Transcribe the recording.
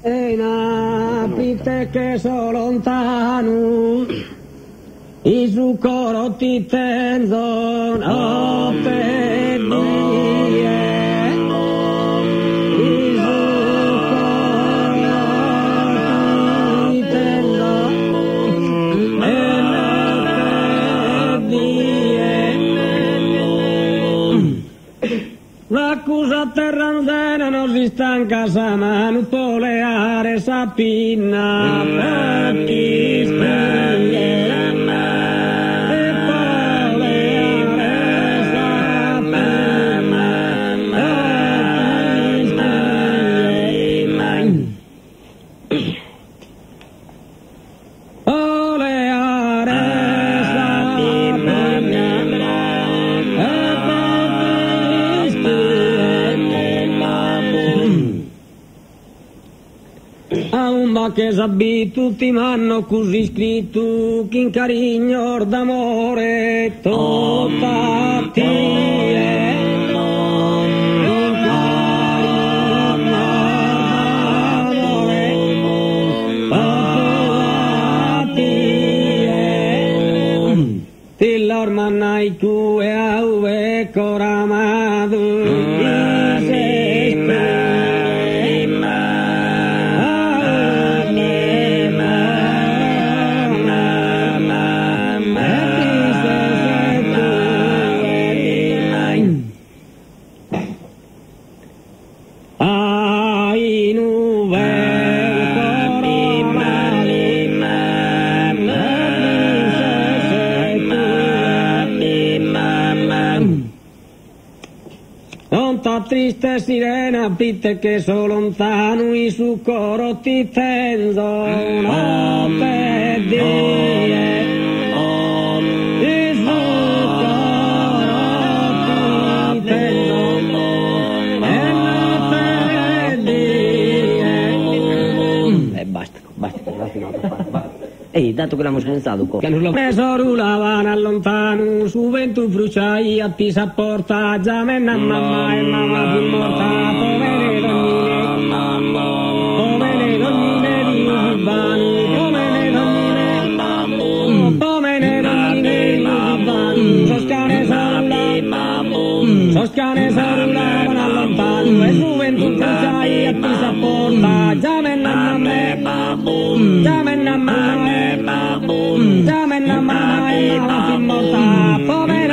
Napite che so lontano, i su coro ti tenzo notte die. L'accusa terra andena non si stanca sa mano poleare sa pinna per chi speglie e poleare sa pinna per chi speglie poleare sa pinna a un ma che sabbi tutti m'hanno così scritto che in carigno d'amore tutta tie ti l'ormannai tu e auve coramadu triste sirena, pite che so lontano, i su coro ti tenzo notte die. I su coro ti tenzo notte die. Basta, ehi, dato che l'abbiamo scherzato qua. Che non l'ho preso rulavano allontano, su vento fruciai a ti s'apporta, già me ne mamma e mamma più morta, povere donnine di Urbano, povere donnine di Urbano, soscane sorulavano allontano, e su vento fruciai a ti s'apporta, già me ne mamma e mamma e mamma più morta, povere